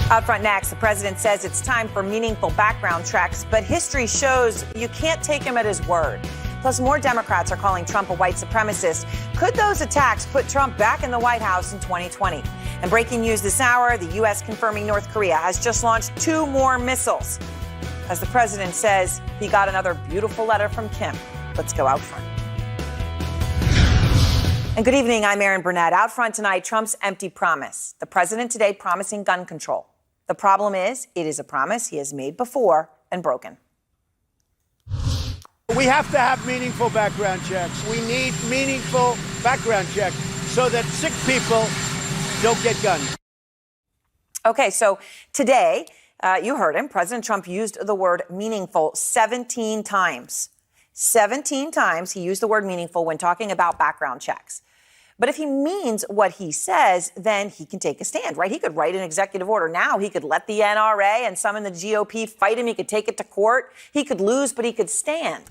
Up front next, the president says it's time for meaningful background checks, but history shows you can't take him at his word. Plus, more Democrats are calling Trump a white supremacist. Could those attacks put Trump back in the White House in 2020? And breaking news this hour, the U.S. confirming North Korea has just launched 2 more missiles. As the president says, he got another beautiful letter from Kim. Let's go out front. And good evening, I'm Erin Burnett. Out front tonight, Trump's empty promise. The president today promising gun control. The problem is, it is a promise he has made before and broken. We have to have meaningful background checks. We need meaningful background checks so that sick people don't get guns. Okay, so today, you heard him, President Trump used the word meaningful 17 times. 17 times he used the word meaningful when talking about background checks. But if he means what he says, then he can take a stand, right? He could write an executive order now. He could let the NRA and some in the GOP fight him. He could take it to court. He could lose, but he could stand.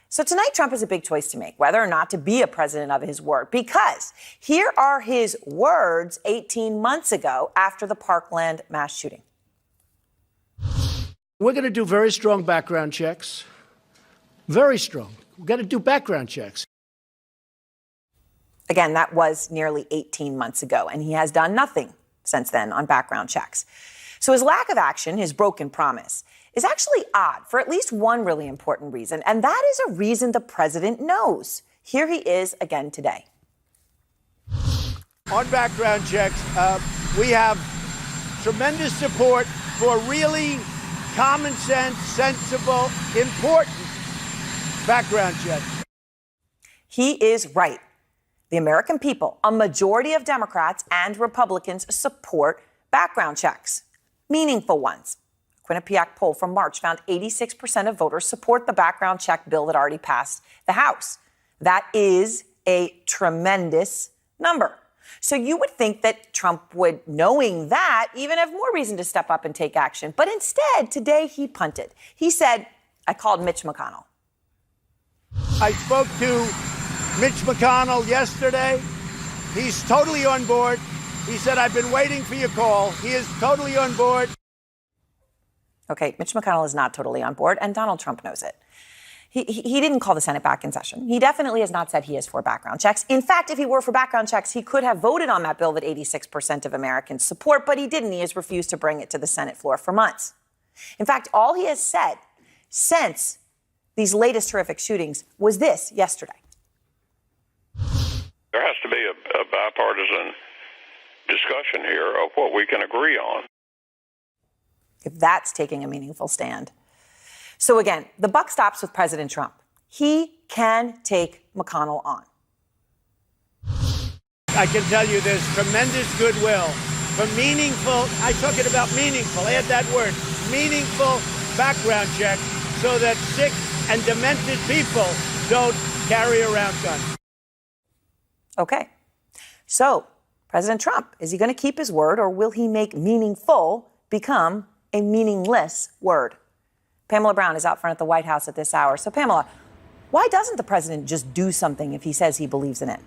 So tonight, Trump has a big choice to make, whether or not to be a president of his word, because here are his words 18 months ago after the Parkland mass shooting. We're going to do very strong background checks. Very strong. We've got to do background checks. Again, that was nearly 18 months ago, and he has done nothing since then on background checks. So his lack of action, his broken promise, is actually odd for at least one really important reason, and that is a reason the president knows. Here he is again today. On background checks, we have tremendous support for really common sense, sensible, important background checks. He is right. The American people, a majority of Democrats and Republicans, support background checks, meaningful ones. A Quinnipiac poll from March found 86% of voters support the background check bill that already passed the House. That is a tremendous number. So you would think that Trump would, knowing that, even have more reason to step up and take action. But instead, today he punted. He said, I called Mitch McConnell. I spoke to Mitch McConnell yesterday. He's totally on board. He said, I've been waiting for your call. He is totally on board. Okay, Mitch McConnell is not totally on board, and Donald Trump knows it. He didn't call the Senate back in session. He definitely has not said he is for background checks. In fact, if he were for background checks, he could have voted on that bill that 86% of Americans support, but he didn't. He has refused to bring it to the Senate floor for months. In fact, all he has said since these latest horrific shootings was this yesterday. There has to be a bipartisan discussion here of what we can agree on. If that's taking a meaningful stand. So again, the buck stops with President Trump. He can take McConnell on. I can tell you there's tremendous goodwill for meaningful, I'm talking about meaningful, add that word, meaningful background checks so that sick and demented people don't carry around guns. Okay. So, President Trump, is he going to keep his word, or will he make meaningful become a meaningless word? Pamela Brown is out front at the White House at this hour. So, Pamela, why doesn't the president just do something if he says he believes in it?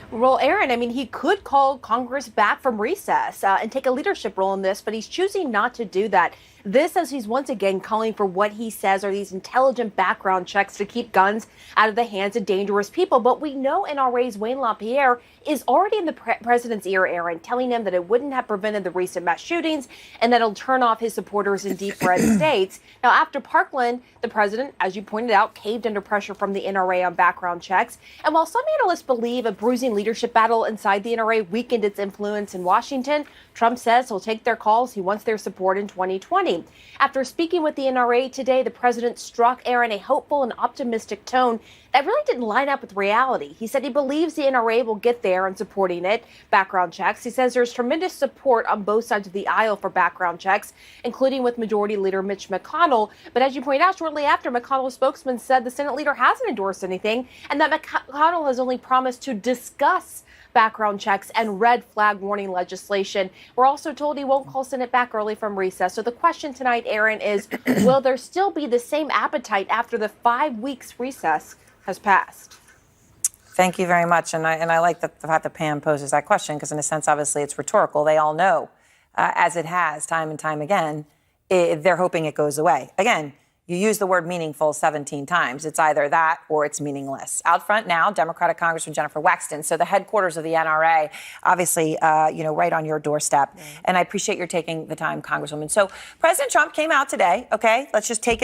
Well, Aaron, I mean, he could call Congress back from recess and take a leadership role in this, but he's choosing not to do that. This, as he's once again calling for what he says are these intelligent background checks to keep guns out of the hands of dangerous people. But we know NRA's Wayne LaPierre is already in the president's ear, Aaron, telling him that it wouldn't have prevented the recent mass shootings and that it'll turn off his supporters in deep red states. Now, after Parkland, the president, as you pointed out, caved under pressure from the NRA on background checks. And while some analysts believe a bruising leadership battle inside the NRA weakened its influence in Washington, Trump says he'll take their calls. He wants their support in 2020. After speaking with the NRA today, the president struck Aaron a hopeful and optimistic tone that really didn't line up with reality. He said he believes the NRA will get there in supporting it. Background checks. He says there's tremendous support on both sides of the aisle for background checks, including with Majority Leader Mitch McConnell. But as you point out, shortly after, McConnell's spokesman said the Senate leader hasn't endorsed anything and that McConnell has only promised to discuss background checks and red flag warning legislation. We're also told he won't call Senate back early from recess. So the question tonight, Aaron, is will there still be the same appetite after the 5 weeks recess has passed? Thank you very much. And I like the fact that Pam poses that question because in a sense, obviously, it's rhetorical. They all know as it has time and time again, they're hoping it goes away. Again, you use the word meaningful 17 times. It's either that or it's meaningless. Out front now, Democratic Congressman Jennifer Wexton. So the headquarters of the NRA, obviously, right on your doorstep. Right. And I appreciate your taking the time, Congresswoman. So President Trump came out today. Okay, let's just take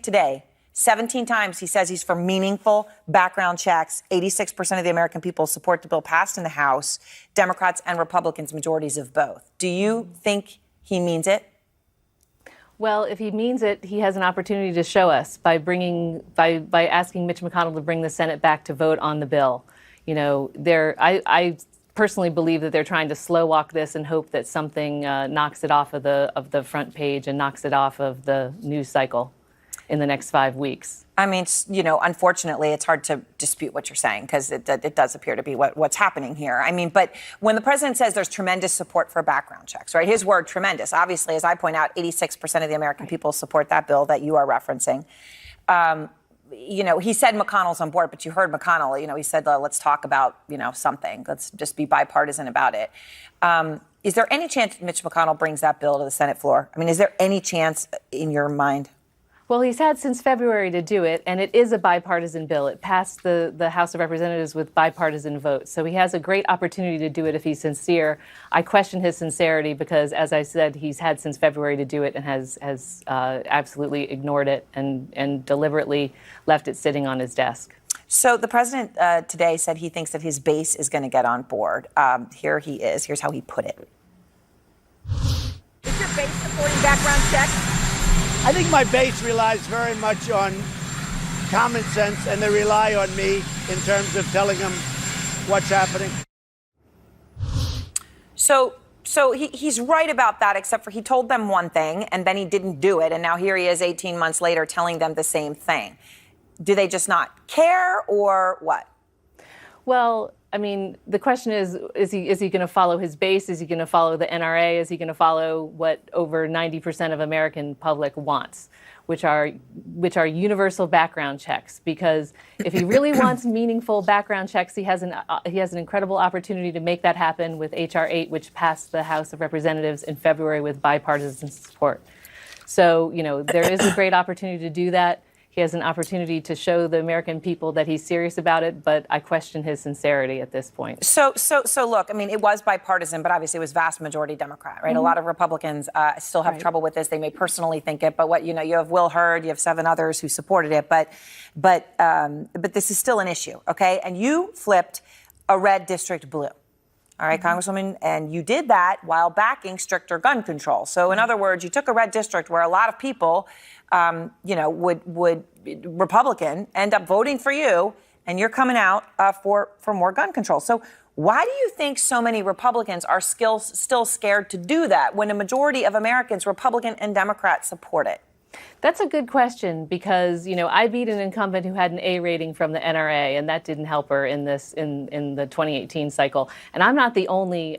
today. 17 times he says he's for meaningful background checks. 86% of the American people support the bill passed in the House. Democrats and Republicans, majorities of both. Do you think he means it? Well, if he means it, he has an opportunity to show us by asking Mitch McConnell to bring the Senate back to vote on the bill. You know, I personally believe that they're trying to slow walk this and hope that something knocks it off of the front page and knocks it off of the news cycle in the next 5 weeks. I mean, unfortunately, it's hard to dispute what you're saying because it does appear to be what's happening here. I mean, but when the president says there's tremendous support for background checks, right? His word, tremendous. Obviously, as I point out, 86% of the American people support that bill that you are referencing. He said McConnell's on board, but you heard McConnell, he said, let's talk about, something. Let's just be bipartisan about it. Is there any chance Mitch McConnell brings that bill to the Senate floor? I mean, is there any chance in your mind? Well, he's had since February to do it, and it is a bipartisan bill. It passed the House of Representatives with bipartisan votes, so he has a great opportunity to do it if he's sincere. I question his sincerity because, as I said, he's had since February to do it and has absolutely ignored it and deliberately left it sitting on his desk. So the president today said he thinks that his base is going to get on board. Here he is. Here's how he put it. Is your base supporting background checks? I think my base relies very much on common sense, and they rely on me in terms of telling them what's happening. So he's right about that, except for he told them one thing, and then he didn't do it, and now here he is 18 months later telling them the same thing. Do they just not care, or what? Well, I mean, the question is he going to follow his base? Is he going to follow the NRA? Is he going to follow what over 90% of American public wants, which are universal background checks? Because if he really wants meaningful background checks, he has an incredible opportunity to make that happen with H.R. 8, which passed the House of Representatives in February with bipartisan support. So, there is a great opportunity to do that. He has an opportunity to show the American people that he's serious about it, but I question his sincerity at this point. So look, I mean, it was bipartisan, but obviously it was vast majority Democrat, right? Mm-hmm. A lot of Republicans still have trouble with this. They may personally think it, but you have Will Hurd, you have 7 others who supported it, but this is still an issue, okay? And you flipped a red district blue. All right, mm-hmm. Congresswoman, and you did that while backing stricter gun control. So in other words, you took a red district where a lot of people, would Republican end up voting for you, and you're coming out for more gun control. So why do you think so many Republicans are still scared to do that when a majority of Americans, Republican and Democrat, support it? That's a good question because, I beat an incumbent who had an A rating from the NRA, and that didn't help her in the 2018 cycle. And I'm not the only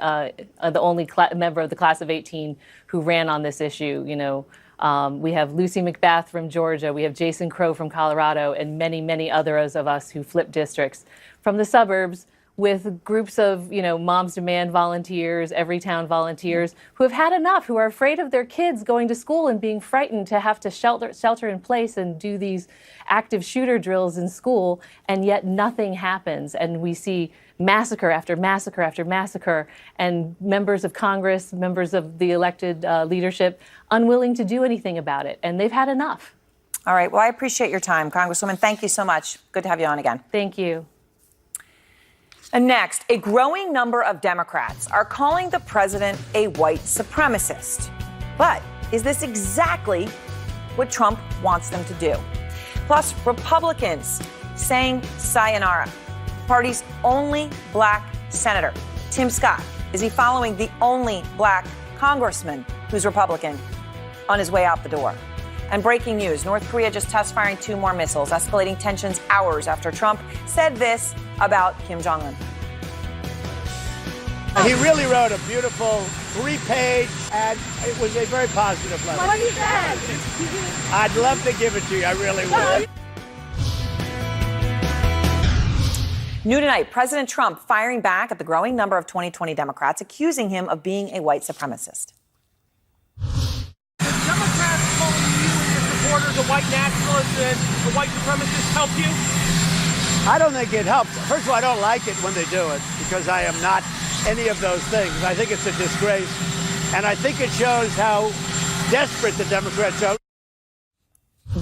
member of the class of 18 who ran on this issue. We have Lucy McBath from Georgia, we have Jason Crow from Colorado, and many, many others of us who flipped districts from the suburbs with groups of, Moms Demand volunteers, Everytown volunteers, who have had enough, who are afraid of their kids going to school and being frightened to have to shelter in place and do these active shooter drills in school, and yet nothing happens. And we see massacre after massacre after massacre, and members of Congress, members of the elected leadership, unwilling to do anything about it. And they've had enough. All right. Well, I appreciate your time, Congresswoman. Thank you so much. Good to have you on again. Thank you. And next, a growing number of Democrats are calling the president a white supremacist. But is this exactly what Trump wants them to do? Plus, Republicans saying sayonara. Party's only black senator, Tim Scott. Is he following the only black congressman who's Republican on his way out the door? And breaking news, North Korea just test firing 2 more missiles, escalating tensions hours after Trump said this about Kim Jong-un. He really wrote a beautiful 3-page, and it was a very positive letter. What he said? I'd love to give it to you. I really would. New tonight, President Trump firing back at the growing number of 2020 Democrats accusing him of being a white supremacist. Democrats calling you and your supporters a white nationalist and a white supremacist help you? I don't think it helps. First of all, I don't like it when they do it because I am not any of those things. I think it's a disgrace. And I think it shows how desperate the Democrats are.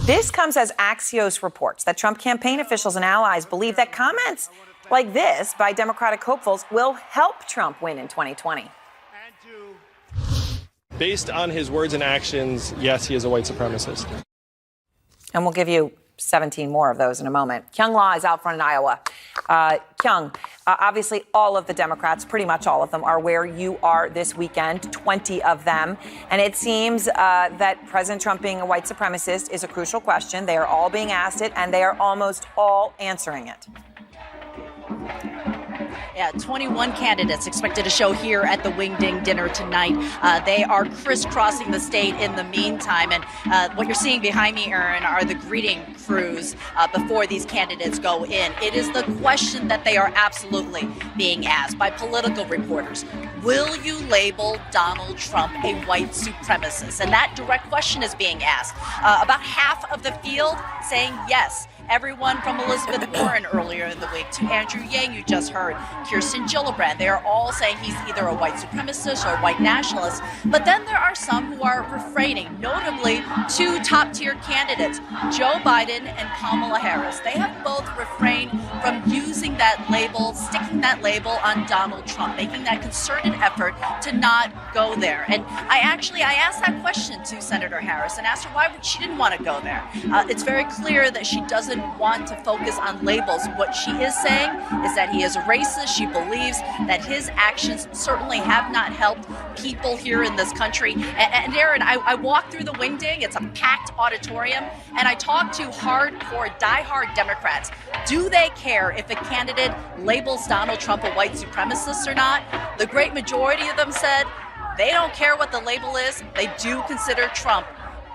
This comes as Axios reports that Trump campaign officials and allies believe that comments like this by Democratic hopefuls will help Trump win in 2020. Based on his words and actions, yes, he is a white supremacist. And we'll give you 17 more of those in a moment. Kyung La is out front in Iowa. Kyung, obviously all of the Democrats, pretty much all of them, are where you are this weekend, 20 of them. And it seems that President Trump being a white supremacist is a crucial question. They are all being asked it, and they are almost all answering it. Yeah, 21 candidates expected to show here at the Wingding dinner tonight. They are crisscrossing the state in the meantime. And what you're seeing behind me, Aaron, are the greeting crews before these candidates go in. It is the question that they are absolutely being asked by political reporters. Will you label Donald Trump a white supremacist? And that direct question is being asked. About half of the field saying yes. Everyone from Elizabeth Warren earlier in the week to Andrew Yang, you just heard, Kirsten Gillibrand. They are all saying he's either a white supremacist or a white nationalist. But then there are some who are refraining, notably two top-tier candidates, Joe Biden and Kamala Harris. They have both refrained from using that label, sticking that label on Donald Trump, making that concerted effort to not go there. And I asked that question to Senator Harris and asked her why she didn't want to go there. It's very clear that she doesn't want to focus on labels. What she is saying is that he is a racist. She believes that his actions certainly have not helped people here in this country. And Aaron, I walked through the Wingding. It's a packed auditorium. And I talked to hardcore, diehard Democrats. Do they care if a candidate labels Donald Trump a white supremacist or not? The great majority of them said they don't care what the label is. They do consider Trump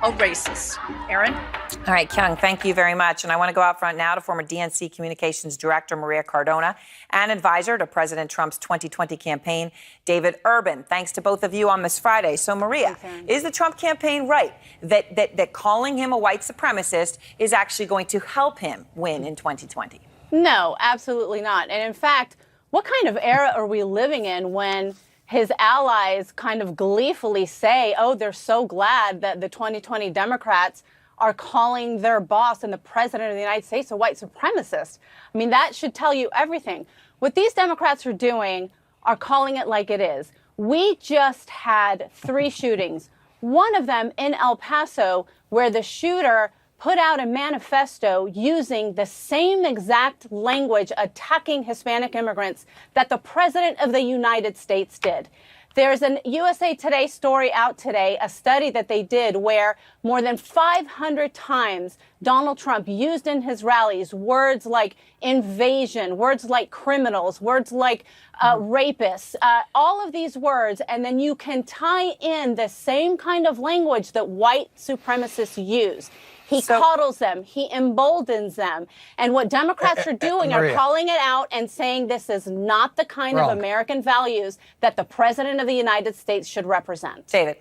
a racist. Aaron? All right, Kyung, thank you very much. And I want to go out front now to former DNC Communications Director Maria Cardona and advisor to President Trump's 2020 campaign, David Urban. Thanks to both of you on this Friday. So, Maria, is the Trump campaign right that calling him a white supremacist is actually going to help him win in 2020? No, absolutely not. And in fact, what kind of era are we living in when his allies kind of gleefully say, oh, they're so glad that the 2020 Democrats are calling their boss and the president of the United States a white supremacist? I mean, that should tell you everything. What these Democrats are doing are calling it like it is. We just had 3 shootings, one of them in El Paso, where the shooter put out a manifesto using the same exact language attacking Hispanic immigrants that the president of the United States did. There's an USA Today story out today, a study that they did where more than 500 times Donald Trump used in his rallies words like invasion, words like criminals, words like rapists, all of these words, and then you can tie in the same kind of language that white supremacists use. He coddles them. He emboldens them. And what Democrats are doing are calling it out and saying this is not the kind of American values that the president of the United States should represent. David.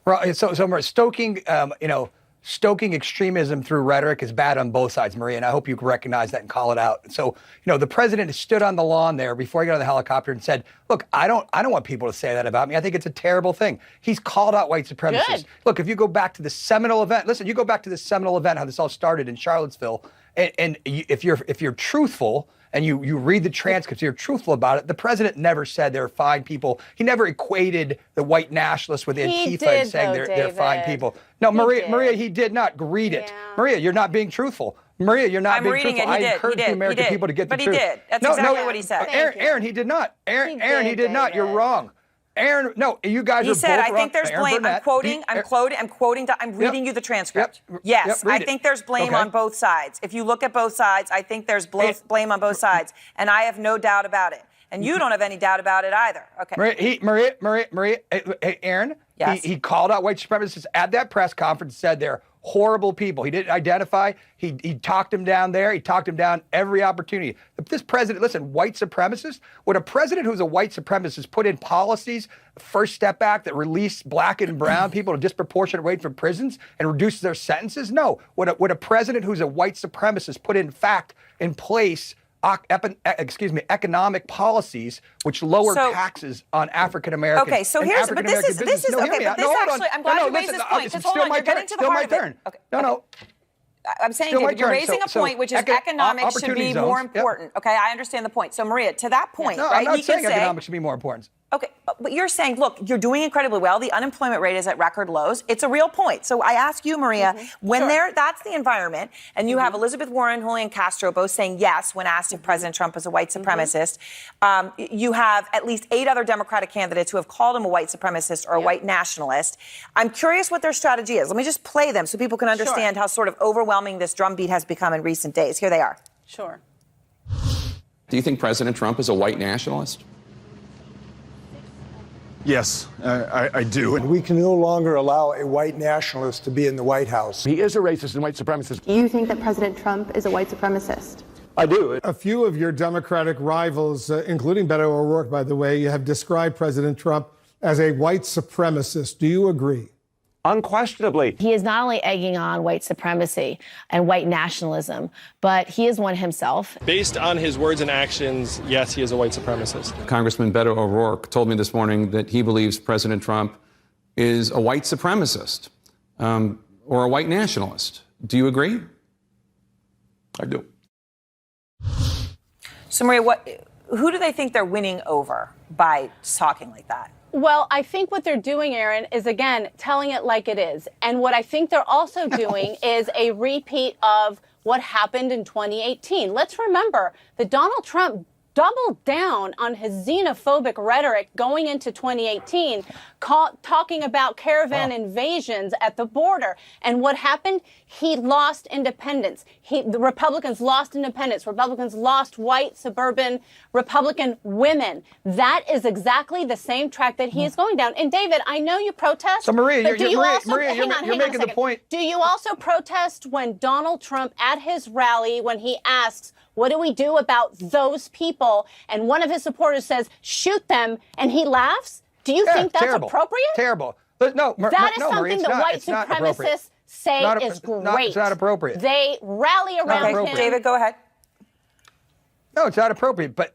Well, so stoking extremism through rhetoric is bad on both sides, Maria, and I hope you recognize that and call it out. So, the president stood on the lawn there before he got on the helicopter and said, look, I don't want people to say that about me. I think it's a terrible thing. He's called out white supremacists. Good. Look, if you go back to the seminal event, how this all started in Charlottesville, and if you're truthful, and you read the transcripts, you're truthful about it, the president never said they're fine people. He never equated the white nationalists with Antifa and saying they're fine people. No, Maria, he did not. Read it. Yeah. Maria, you're not being truthful. Maria, you're not being truthful. I encourage the American people to get the truth. But he did. That's exactly what he said. Aaron, he did not. Aaron, he did not. You're wrong. Aaron, no, you guys are both wrong. He said, I think there's blame. I'm reading you the transcript. Yes, I think there's blame on both sides. If you look at both sides, I think there's blame on both sides. And I have no doubt about it. And you don't have any doubt about it either. Okay. Maria, Aaron, yes. He called out white supremacists at that press conference, said they're horrible people. He didn't identify. He talked him down there. He talked him down every opportunity. This president, listen, white supremacist, would a president who's a white supremacist put in policies, First Step Act that release black and brown people to disproportionate rate from prisons and reduces their sentences? No. Would a president who's a white supremacist put in place economic policies which lower taxes on African Americans? Okay, so here's, but this is okay. But this actually, I'm glad you raised this point. Because hold on, you're getting to the heart of it. Okay. No. I'm saying, David, you're raising a point, which is economics should be more important. Okay, I understand the point. So, Maria, to that point, no, right? I'm not saying economics should be more important. Okay, but you're saying, look, you're doing incredibly well. The unemployment rate is at record lows. It's a real point. So I ask you, Maria, when that's the environment, and you have Elizabeth Warren, Julian Castro both saying yes when asked if President Trump is a white supremacist. You have at least 8 other Democratic candidates who have called him a white supremacist or a white nationalist. I'm curious what their strategy is. Let me just play them so people can understand how sort of overwhelming this drumbeat has become in recent days. Here they are. Sure. Do you think President Trump is a white nationalist? Yes, I do. And we can no longer allow a white nationalist to be in the White House. He is a racist and white supremacist. Do you think that President Trump is a white supremacist? I do. A few of your Democratic rivals, including Beto O'Rourke, by the way, have described President Trump as a white supremacist. Do you agree? Unquestionably. He is not only egging on white supremacy and white nationalism, but he is one himself. Based on his words and actions, yes, he is a white supremacist. Congressman Beto O'Rourke told me this morning that he believes President Trump is a white supremacist or a white nationalist. Do you agree? I do. So, Maria, who do they think they're winning over by talking like that? Well, I think what they're doing, Aaron, is, again, telling it like it is. And what I think they're also doing is a repeat of what happened in 2018. Let's remember that Donald Trump doubled down on his xenophobic rhetoric going into 2018, talking about caravan invasions at the border. And what happened? He lost independence. The Republicans lost independence. Republicans lost white suburban Republican women. That is exactly the same track that he is going down. And David, I know you protest. So Maria, you're making the point. Do you also protest when Donald Trump at his rally, when he asks, what do we do about those people? And one of his supporters says, shoot them, and he laughs? Do you think that's appropriate? Terrible. That is something that white supremacists say is great. It's not appropriate. They rally around him. David, go ahead. No, it's not appropriate. But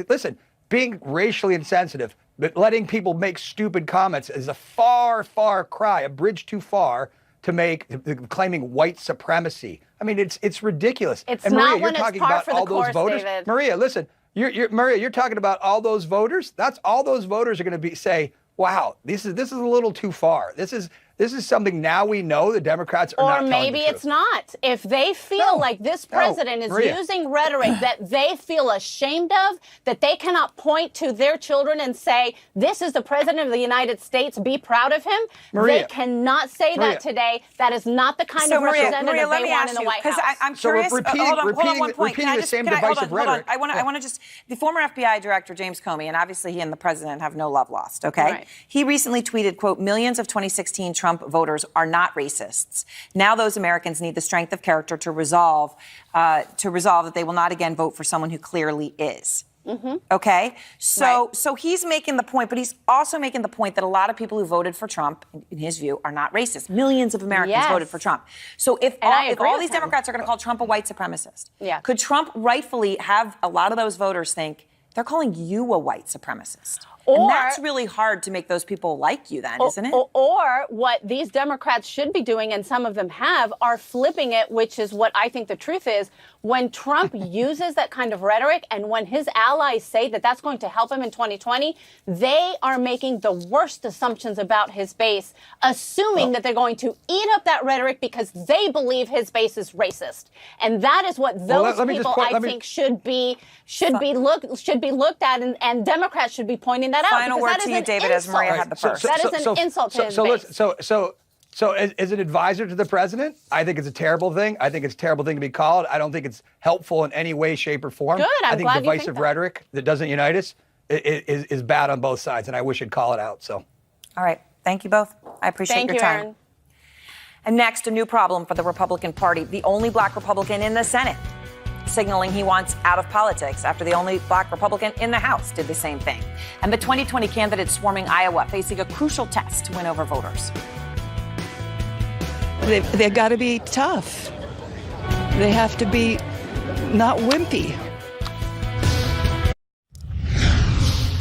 listen, being racially insensitive, but letting people make stupid comments is a far, far cry, a bridge too far to make claiming white supremacy. I mean, it's ridiculous. It's and Maria, not when you're talking it's par about for the all those course, voters. David. Maria, listen. Maria, you're talking about all those voters. That's all those voters are going to say, wow, this is a little too far. This is something now we know the Democrats are not telling the truth. Or maybe it's not. If they feel like this president is using rhetoric that they feel ashamed of, that they cannot point to their children and say, this is the president of the United States, be proud of him. They cannot say that today. That is not the kind of representative they want in the White House. I'm curious. Hold on one point. Repeating the same divisive rhetoric. I want to just, the former FBI director, James Comey, and obviously he and the president have no love lost, okay? Right. He recently tweeted, quote, millions of 2016 Trump voters are not racists. Now those Americans need the strength of character to resolve that they will not again vote for someone who clearly is. Okay? So he's making the point, but he's also making the point that a lot of people who voted for Trump, in his view, are not racist. Millions of Americans voted for Trump. So if all these Democrats are going to call Trump a white supremacist, could Trump rightfully have a lot of those voters think, they're calling you a white supremacist? And that's really hard to make those people like you then, isn't it? Or what these Democrats should be doing, and some of them have, are flipping it, which is what I think the truth is. When Trump uses that kind of rhetoric and when his allies say that that's going to help him in 2020, they are making the worst assumptions about his base, assuming that they're going to eat up that rhetoric because they believe his base is racist. And that is what those people, I think, should be looked at, and Democrats should be pointing that out. Final word to you, David, as Maria had the first. That is an insult to his base. So as an advisor to the president, I think it's a terrible thing. I think it's a terrible thing to be called. I don't think it's helpful in any way, shape, or form. Good, I think divisive rhetoric that doesn't unite us is bad on both sides, and I wish I'd call it out. So, all right. Thank you both. I appreciate your time. Aaron. And next, a new problem for the Republican Party. The only black Republican in the Senate, signaling he wants out of politics after the only black Republican in the House did the same thing. And the 2020 candidate swarming Iowa, facing a crucial test to win over voters. They've got to be tough. They have to be not wimpy.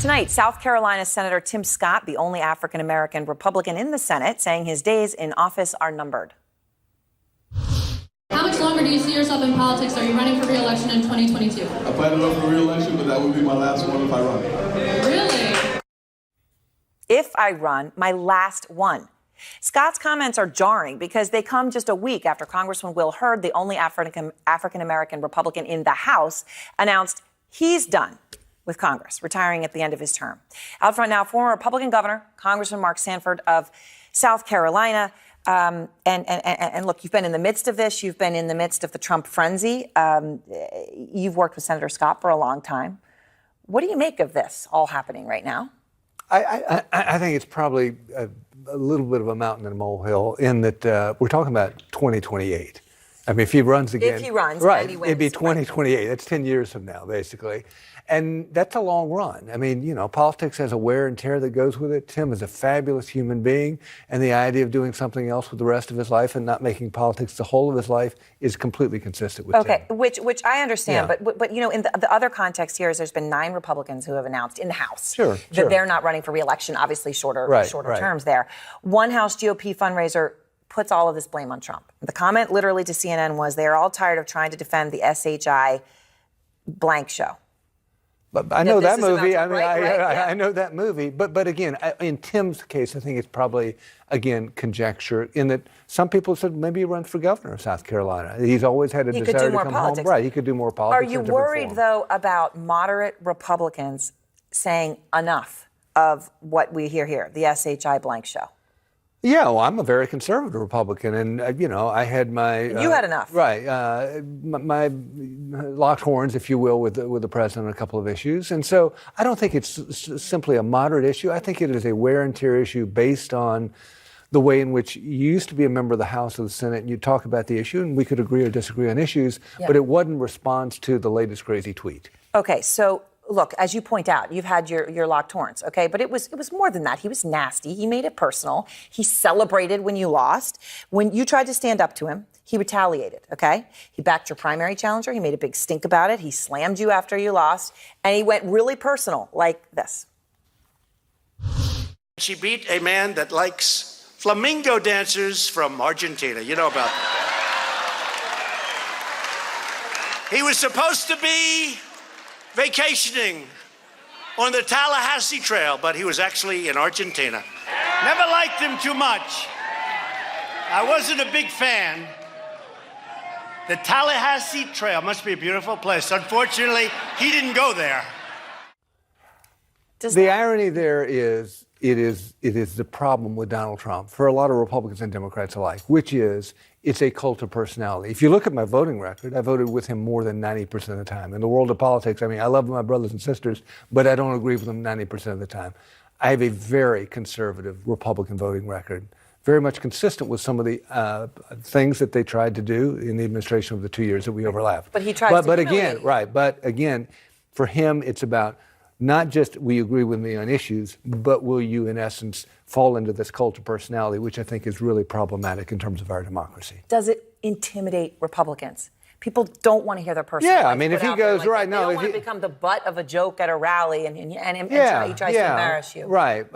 Tonight, South Carolina Senator Tim Scott, the only African-American Republican in the Senate, saying his days in office are numbered. How much longer do you see yourself in politics? Are you running for re-election in 2022? I plan to run for re-election, but that would be my last one if I run. Really? If I run, my last one. Scott's comments are jarring because they come just a week after Congressman Will Hurd, the only African-American Republican in the House, announced he's done with Congress, retiring at the end of his term. Out front now, former Republican Governor, Congressman Mark Sanford of South Carolina. And look, you've been in the midst of this. You've been in the midst of the Trump frenzy. You've worked with Senator Scott for a long time. What do you make of this all happening right now? I think it's probably a little bit of a mountain and a molehill in that we're talking about 2028. I mean, if he runs again. If he runs, right, and he wins. It'd be 2028. That's 10 years from now, basically. And that's a long run. I mean, you know, politics has a wear and tear that goes with it. Tim is a fabulous human being, and the idea of doing something else with the rest of his life and not making politics the whole of his life is completely consistent with Tim. Which I understand, but you know, in the other context here is there's been 9 Republicans who have announced in the House that they're not running for re-election. Obviously, shorter terms there. One House GOP fundraiser puts all of this blame on Trump. The comment literally to CNN was, they are all tired of trying to defend the SHI blank show. But I know that movie. I mean, I know that movie. But again, in Tim's case, I think it's probably, again, conjecture in that some people said maybe he runs for governor of South Carolina. He's always had a desire to come home. Right, he could do more politics. Are you worried, though, about moderate Republicans saying enough of what we hear here, the SHI blank show? Yeah, well, I'm a very conservative Republican, and you know, I had my you had enough, right? My locked horns, if you will, with the president on a couple of issues, and so I don't think it's simply a moderate issue. I think it is a wear and tear issue based on the way in which you used to be a member of the House or the Senate, and you talk about the issue, and we could agree or disagree on issues, but it wasn't response to the latest crazy tweet. Okay, so. Look, as you point out, you've had your locked horns, okay? But it was more than that. He was nasty. He made it personal. He celebrated when you lost. When you tried to stand up to him, he retaliated, okay? He backed your primary challenger. He made a big stink about it. He slammed you after you lost. And he went really personal, like this. She beat a man that likes flamingo dancers from Argentina. You know about that. He was supposed to be vacationing on the Tallahassee Trail, but he was actually in Argentina. Never liked him too much. I wasn't a big fan. The Tallahassee Trail must be a beautiful place. Unfortunately, he didn't go there. The irony there is, it is the problem with Donald Trump for a lot of Republicans and Democrats alike, which is it's a cult of personality. If you look at my voting record, I voted with him more than 90% of the time. In the world of politics, I mean, I love my brothers and sisters, but I don't agree with them 90% of the time. I have a very conservative Republican voting record, very much consistent with some of the things that they tried to do in the administration of the 2 years that we overlapped. But he tries to again, right, but again, for him, it's about not just will you agree with me on issues, but will you, in essence, fall into this cult of personality, which I think is really problematic in terms of our democracy. Does it intimidate Republicans? People don't want to hear their personal life. Yeah, I mean, if he goes, like right, they don't want to become the butt of a joke at a rally and he tries to embarrass you. Right,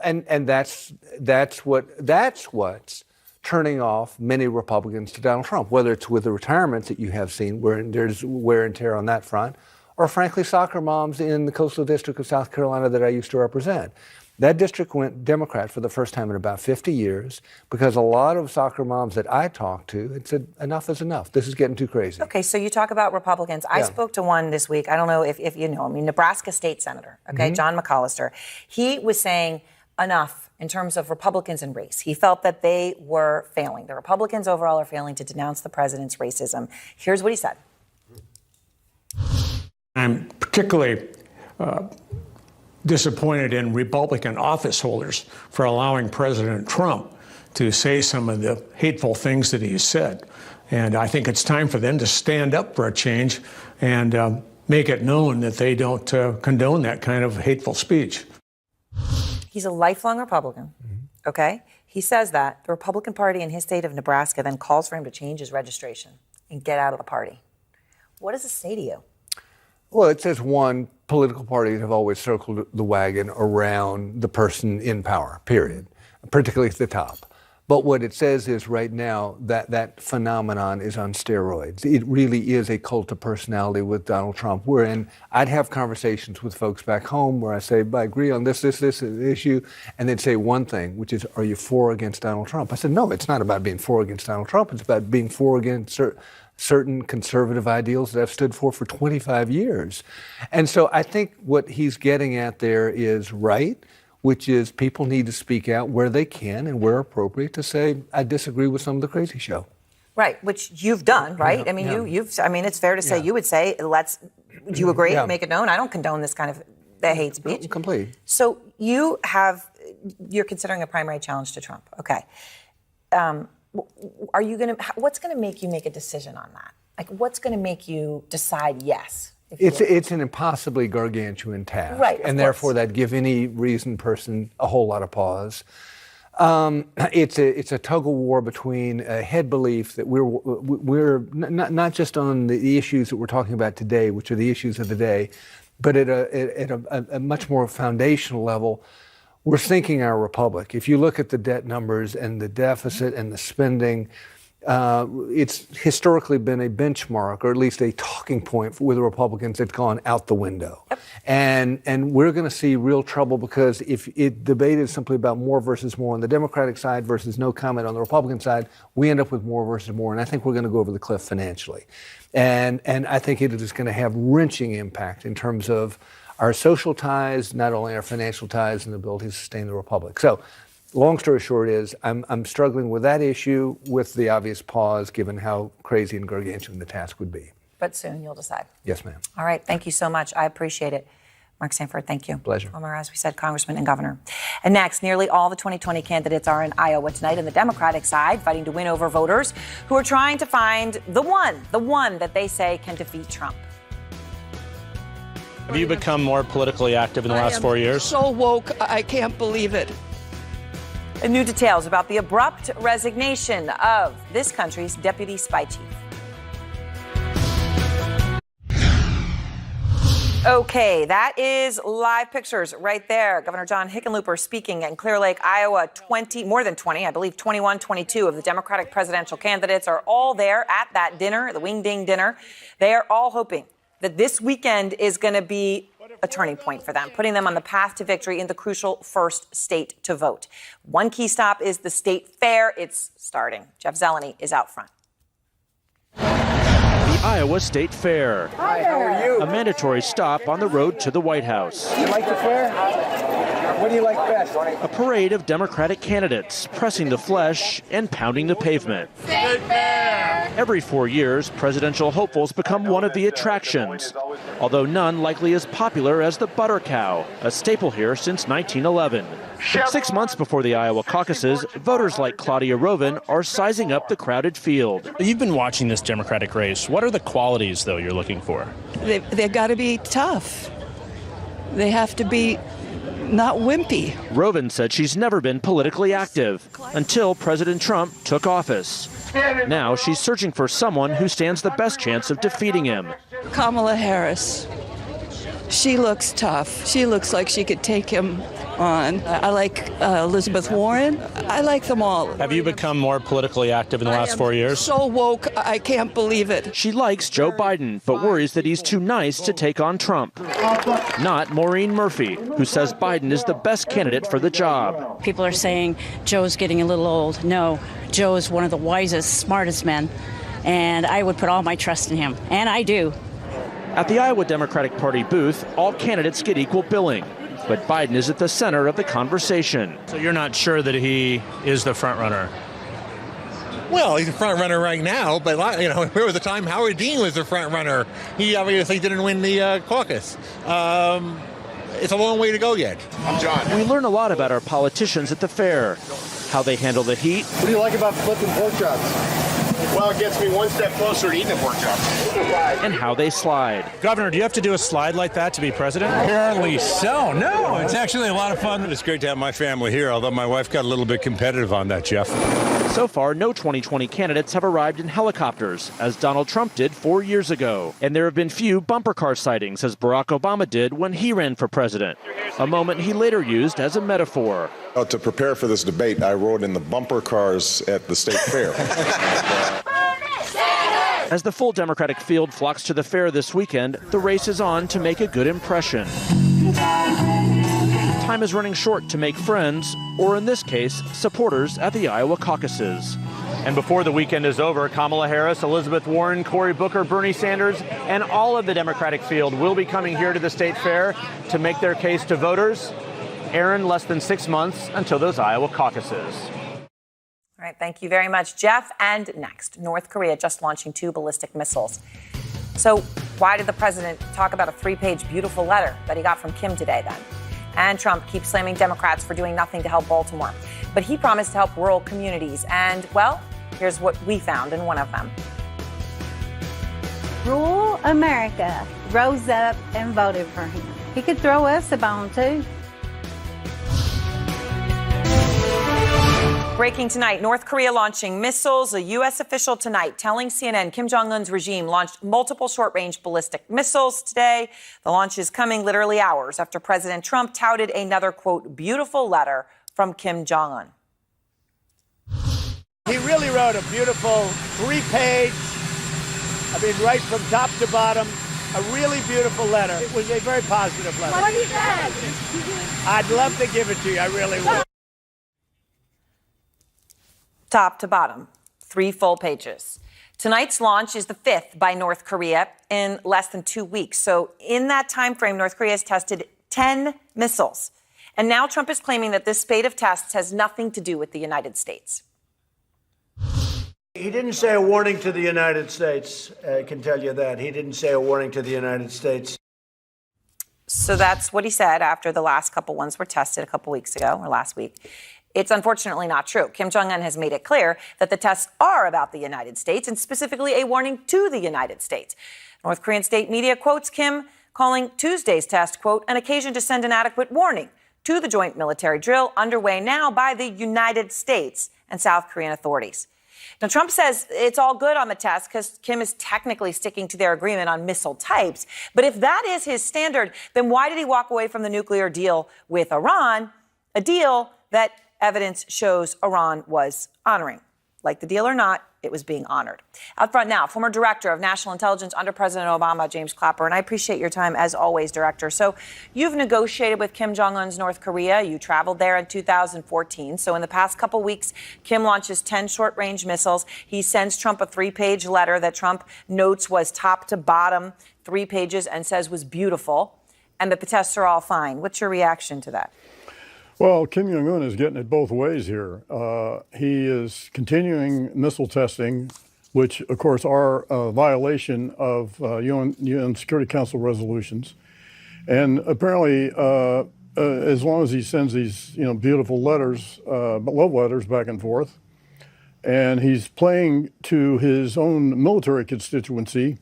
and that's what's turning off many Republicans to Donald Trump, whether it's with the retirements that you have seen, where there's wear and tear on that front, or frankly, soccer moms in the coastal district of South Carolina that I used to represent. That district went Democrat for the first time in about 50 years because a lot of soccer moms that I talked to had said, enough is enough. This is getting too crazy. Okay, so you talk about Republicans. I spoke to one this week. I don't know if you know him. Nebraska State Senator, okay, John McCollister. He was saying enough in terms of Republicans and race. He felt that they were failing. The Republicans overall are failing to denounce the president's racism. Here's what he said. I'm particularly disappointed in Republican office holders for allowing President Trump to say some of the hateful things that he said. And I think it's time for them to stand up for a change and make it known that they don't condone that kind of hateful speech. He's a lifelong Republican, okay? He says that. The Republican Party in his state of Nebraska then calls for him to change his registration and get out of the party. What does it say to you? Well, it says, one, political parties have always circled the wagon around the person in power, period, particularly at the top. But what it says is right now that phenomenon is on steroids. It really is a cult of personality with Donald Trump. Wherein I'd have conversations with folks back home where I say, I agree on this issue, and they'd say one thing, which is, are you for or against Donald Trump? I said, no, it's not about being for or against Donald Trump. It's about being for or against certain conservative ideals that I've stood for 25 years. And so I think what he's getting at there is right, which is people need to speak out where they can and where appropriate to say, I disagree with some of the crazy show. Right, which you've done, right? Yeah, I mean, yeah. It's fair to say you would say, do you agree? Yeah. Make it known. I don't condone this kind of hate speech. Complete. So you're considering a primary challenge to Trump. Okay. What's going to make you make a decision on that? Like, what's going to make you decide yes? It's an impossibly gargantuan task, right? And therefore, that'd give any reasoned person a whole lot of pause. It's a tug of war between a head belief that we're not just on the issues that we're talking about today, which are the issues of the day, but at a much more foundational level. We're sinking our republic. If you look at the debt numbers and the deficit and the spending, it's historically been a benchmark, or at least a talking point with the Republicans that's gone out the window. Yep. And we're going to see real trouble because if debate is simply about more versus more on the Democratic side versus no comment on the Republican side, we end up with more versus more. And I think we're going to go over the cliff financially. And I think it is going to have wrenching impact in terms of our social ties, not only our financial ties and the ability to sustain the republic. So, long story short is, I'm struggling with that issue with the obvious pause, given how crazy and gargantuan the task would be. But soon you'll decide. Yes, ma'am. All right, thank you so much. I appreciate it. Mark Sanford, thank you. Pleasure. Former, as we said, Congressman and Governor. And next, nearly all the 2020 candidates are in Iowa tonight on the Democratic side, fighting to win over voters who are trying to find the one that they say can defeat Trump. Have you become more politically active in the last 4 years? So woke, I can't believe it. And new details about the abrupt resignation of this country's deputy spy chief. Okay, that is live pictures right there. Governor John Hickenlooper speaking in Clear Lake, Iowa. More than 20, I believe 21, 22 of the Democratic presidential candidates are all there at that dinner, the Wing Ding dinner. They are all hoping that this weekend is going to be a turning point for them, putting them on the path to victory in the crucial first state to vote. One key stop is the state fair. It's starting. Jeff Zeleny is out front. The Iowa State Fair. Hi, how are you? A mandatory stop on the road to the White House. You like the fair? What do you like best? A parade of Democratic candidates pressing the flesh and pounding the pavement. State fair! Every 4 years, presidential hopefuls become one of the attractions, although none likely as popular as the butter cow, a staple here since 1911. 6 months before the Iowa caucuses, voters like Claudia Rovin are sizing up the crowded field. You've been watching this Democratic race. What are the qualities, though, you're looking for? They've got to be tough. They have to be not wimpy. Rovin said she's never been politically active until President Trump took office. Now she's searching for someone who stands the best chance of defeating him. Kamala Harris. She looks tough. She looks like she could take him on. I like Elizabeth Warren. I like them all. Have you become more politically active in the last 4 years? So woke, I can't believe it. She likes Joe Biden, but worries that he's too nice to take on Trump. Not Maureen Murphy, who says Biden is the best candidate for the job. People are saying Joe's getting a little old. No, Joe is one of the wisest, smartest men, and I would put all my trust in him, and I do. At the Iowa Democratic Party booth, all candidates get equal billing, but Biden is at the center of the conversation. So you're not sure that he is the front runner? Well, he's a front runner right now, but there was a time Howard Dean was the front runner. He obviously didn't win the caucus. it's a long way to go yet. I'm John. We learn a lot about our politicians at the fair, how they handle the heat. What do you like about flipping pork chops? Well, it gets me one step closer to eating a pork chop. And how they slide. Governor, do you have to do a slide like that to be president? Apparently so. No, it's actually a lot of fun. It's great to have my family here, although my wife got a little bit competitive on that, Jeff. So far, no 2020 candidates have arrived in helicopters, as Donald Trump did 4 years ago. And there have been few bumper car sightings, as Barack Obama did when he ran for president, a moment he later used as a metaphor. To prepare for this debate, I rode in the bumper cars at the state fair. As the full Democratic field flocks to the fair this weekend, the race is on to make a good impression. Time is running short to make friends, or in this case, supporters at the Iowa caucuses. And before the weekend is over, Kamala Harris, Elizabeth Warren, Cory Booker, Bernie Sanders, and all of the Democratic field will be coming here to the state fair to make their case to voters. Aaron, less than 6 months until those Iowa caucuses. All right, thank you very much, Jeff. And next, North Korea just launching 2 ballistic missiles. So why did the president talk about a 3-page beautiful letter that he got from Kim today then? And Trump keeps slamming Democrats for doing nothing to help Baltimore. But he promised to help rural communities. And, well, here's what we found in one of them. Rural America rose up and voted for him. He could throw us a bone, too. Breaking tonight, North Korea launching missiles. A U.S. official tonight telling CNN Kim Jong-un's regime launched multiple short-range ballistic missiles today. The launch is coming literally hours after President Trump touted another, quote, beautiful letter from Kim Jong-un. He really wrote a beautiful 3-page, right from top to bottom, a really beautiful letter. It was a very positive letter. What do you think? I'd love to give it to you. I really would. Top to bottom, 3 full pages. Tonight's launch is the 5th by North Korea in less than 2 weeks. So in that time frame, North Korea has tested 10 missiles. And now Trump is claiming that this spate of tests has nothing to do with the United States. He didn't say a warning to the United States. I can tell you that. He didn't say a warning to the United States. So that's what he said after the last couple ones were tested a couple weeks ago or last week. It's unfortunately not true. Kim Jong-un has made it clear that the tests are about the United States and specifically a warning to the United States. North Korean state media quotes Kim calling Tuesday's test, quote, an occasion to send an adequate warning to the joint military drill underway now by the United States and South Korean authorities. Now, Trump says it's all good on the test because Kim is technically sticking to their agreement on missile types. But if that is his standard, then why did he walk away from the nuclear deal with Iran, a deal that evidence shows Iran was honoring? Like the deal or not, it was being honored. Out front now, former director of national intelligence under President Obama, James Clapper. And I appreciate your time, as always, Director. So you've negotiated with Kim Jong-un's North Korea. You traveled there in 2014. So in the past couple weeks, Kim launches 10 short-range missiles. He sends Trump a 3-page letter that Trump notes was top to bottom, 3 pages, and says was beautiful, and that the tests are all fine. What's your reaction to that? Well, Kim Jong-un is getting it both ways here. He is continuing missile testing, which, of course, are a violation of UN Security Council resolutions. And apparently, as long as he sends these, beautiful letters, love letters back and forth, and he's playing to his own military constituency,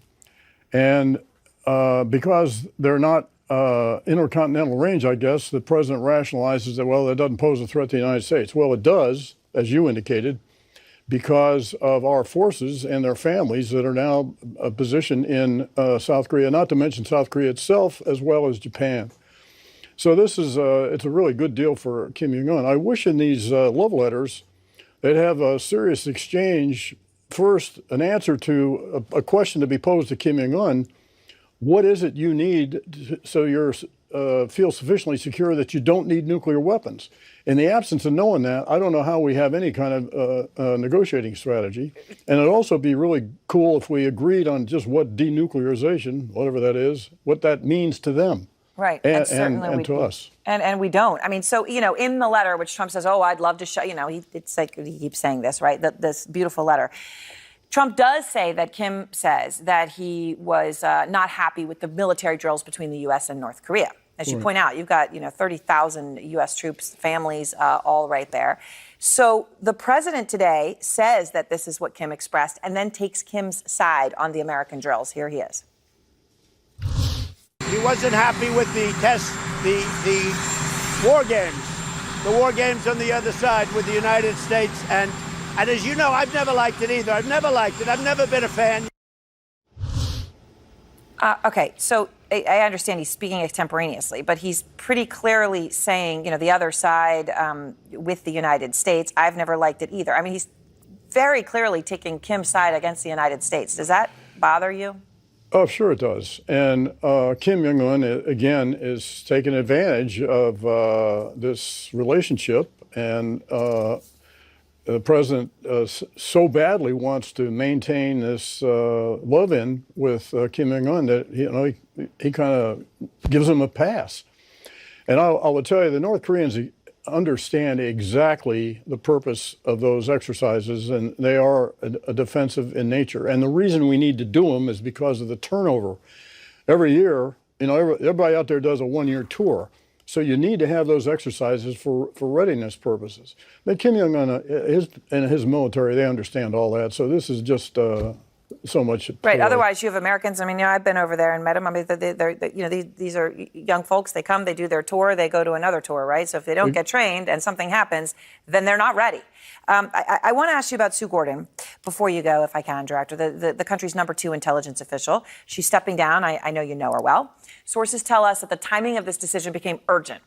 and because they're not intercontinental range, I guess, the president rationalizes that, well, that doesn't pose a threat to the United States. Well, it does, as you indicated, because of our forces and their families that are now positioned in South Korea, not to mention South Korea itself, as well as Japan. So this is it's a really good deal for Kim Jong-un. I wish in these love letters they'd have a serious exchange. First, an answer to a question to be posed to Kim Jong-un. What is it you need so you feel sufficiently secure that you don't need nuclear weapons? In the absence of knowing that, I don't know how we have any kind of negotiating strategy. And it'd also be really cool if we agreed on just what denuclearization, whatever that is, what that means to them. Right. And certainly to us. And we don't. I mean, so, in the letter, which Trump says, oh, I'd love to show, it's like he keeps saying this, right? This beautiful letter. Trump does say that Kim says that he was not happy with the military drills between the U.S. and North Korea. As you point out, you've got 30,000 U.S. troops, families, all right there. So the president today says that this is what Kim expressed, and then takes Kim's side on the American drills. Here he is. He wasn't happy with the war games on the other side with the United States. And as you know, I've never liked it either. I've never liked it. I've never been a fan. Okay, so I understand he's speaking extemporaneously, but he's pretty clearly saying, the other side with the United States, I've never liked it either. I mean, he's very clearly taking Kim's side against the United States. Does that bother you? Oh, sure it does. And Kim Jong-un, again, is taking advantage of this relationship. And the president so badly wants to maintain this love-in with Kim Jong-un that he kind of gives him a pass. And I will tell you, the North Koreans understand exactly the purpose of those exercises, and they are a defensive in nature. And the reason we need to do them is because of the turnover. Every year, everybody out there does a one-year tour. So you need to have those exercises for readiness purposes. But Kim Jong-un and his military, they understand all that. So this is just so much. Right. Otherwise, you have Americans. I mean, I've been over there and met them. I mean, these are young folks. They come, they do their tour, they go to another tour, right? So if they don't get trained and something happens, then they're not ready. I want to ask you about Sue Gordon before you go, if I can, Director, the country's #2 intelligence official. She's stepping down. I know you know her well. Sources tell us that the timing of this decision became urgent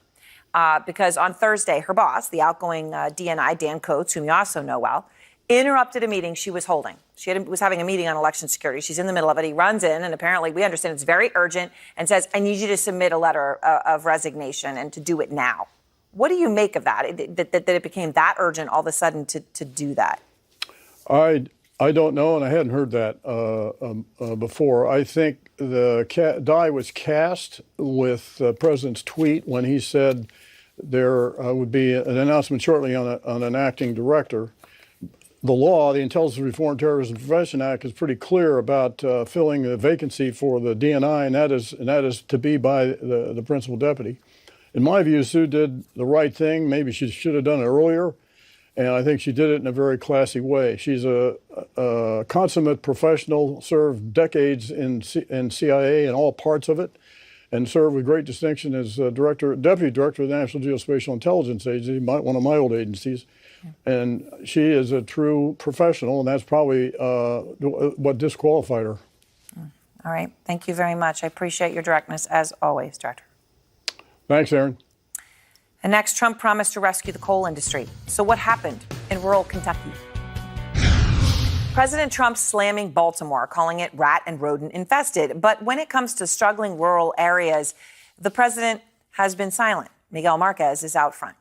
because on Thursday, her boss, the outgoing DNI, Dan Coates, whom you also know well, interrupted a meeting she was holding. She was having a meeting on election security. She's in the middle of it. He runs in, and apparently we understand it's very urgent, and says, I need you to submit a letter of resignation and to do it now. What do you make of that, that it became that urgent all of a sudden to do that? I don't know, and I hadn't heard that before. I think the die was cast with the president's tweet when he said there would be an announcement shortly on an acting director. The law, the Intelligence Reform Terrorism Prevention Act, is pretty clear about filling the vacancy for the DNI, and that is to be by the principal deputy. In my view, Sue did the right thing. Maybe she should have done it earlier, and I think she did it in a very classy way. She's a consummate professional, served decades in CIA and all parts of it, and served with great distinction as deputy director of the National Geospatial Intelligence Agency, one of my old agencies. And she is a true professional, and that's probably what disqualified her. All right. Thank you very much. I appreciate your directness, as always, Director. Thanks, Aaron. And next, Trump promised to rescue the coal industry. So what happened in rural Kentucky? President Trump slamming Baltimore, calling it rat and rodent infested. But when it comes to struggling rural areas, the president has been silent. Miguel Marquez is out front.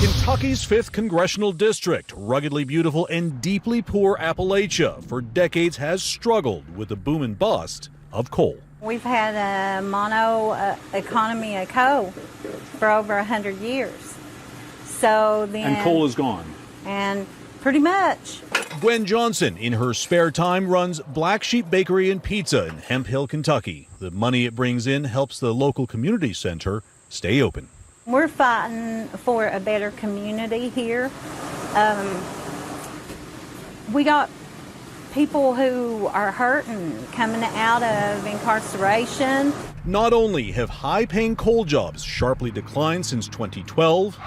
Kentucky's 5th congressional district, ruggedly beautiful and deeply poor Appalachia, for decades has struggled with the boom and bust of coal. We've had a mono economy of coal for over 100 years. So then, And coal is gone. And pretty much. Gwen Johnson, in her spare time, runs Black Sheep Bakery and Pizza in Hemp Hill, Kentucky. The money it brings in helps the local community center stay open. We're fighting for a better community here. We got people who are hurting, coming out of incarceration. Not only have high-paying coal jobs sharply declined since 2012,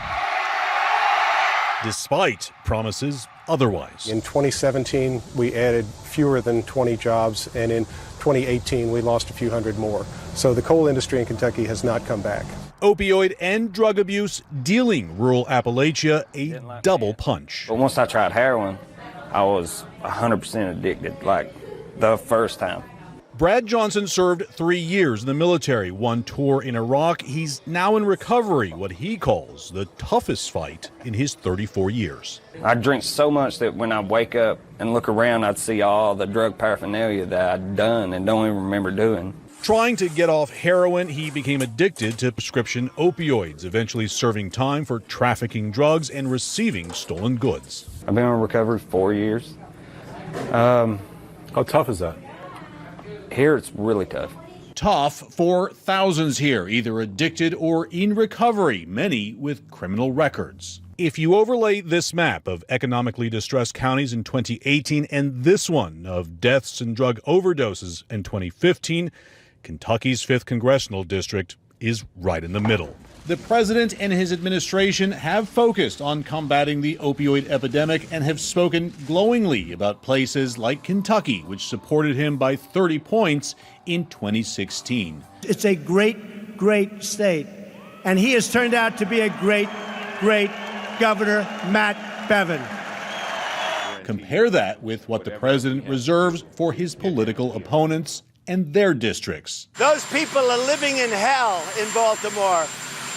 despite promises otherwise. In 2017, we added fewer than 20 jobs, and in 2018, we lost a few hundred more. So the coal industry in Kentucky has not come back. Opioid and drug abuse dealing rural Appalachia a double punch. But once I tried heroin, I was 100% addicted, like the first time. Brad Johnson served 3 years in the military, 1 tour in Iraq. He's now in recovery, what he calls the toughest fight in his 34 years. I drink so much that when I wake up and look around, I'd see all the drug paraphernalia that I'd done and don't even remember doing. Trying to get off heroin, he became addicted to prescription opioids, eventually serving time for trafficking drugs and receiving stolen goods. I've been in recovery 4 years. How tough is that? Here it's really tough. tough for thousands here, either addicted or in recovery, many with criminal records. If you overlay this map of economically distressed counties in 2018 and this one of deaths and drug overdoses in 2015, Kentucky's 5th congressional district is right in the middle. The president and his administration have focused on combating the opioid epidemic and have spoken glowingly about places like Kentucky, which supported him by 30 points in 2016. It's a great, great state. And he has turned out to be a great, great Governor, Matt Bevin. Compare that with what the president reserves for his political opponents and their districts. Those people are living in hell in Baltimore.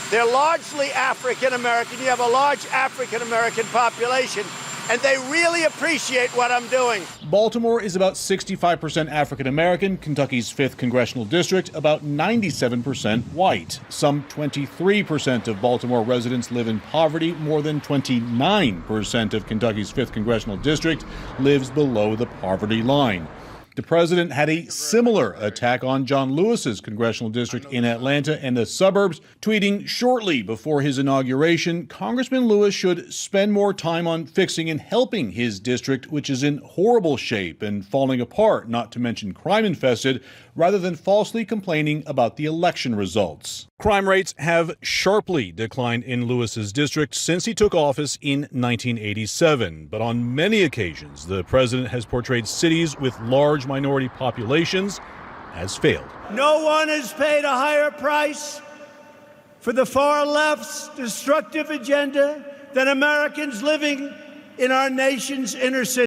They're largely African American. You have a large African American population, and they really appreciate what I'm doing. Baltimore is about 65% African American, Kentucky's 5th congressional district about 97% white. Some 23% of Baltimore residents live in poverty. More than 29% of Kentucky's 5th congressional district lives below the poverty line. The president had a similar attack on John Lewis's congressional district in Atlanta and the suburbs, tweeting shortly before his inauguration, Congressman Lewis should spend more time on fixing and helping his district, which is in horrible shape and falling apart, not to mention crime-infested, rather than falsely complaining about the election results. Crime rates have sharply declined in Lewis's district since he took office in 1987. But on many occasions, the president has portrayed cities with large minority populations as failed. No one has paid a higher price for the far left's destructive agenda than Americans living in our nation's inner cities.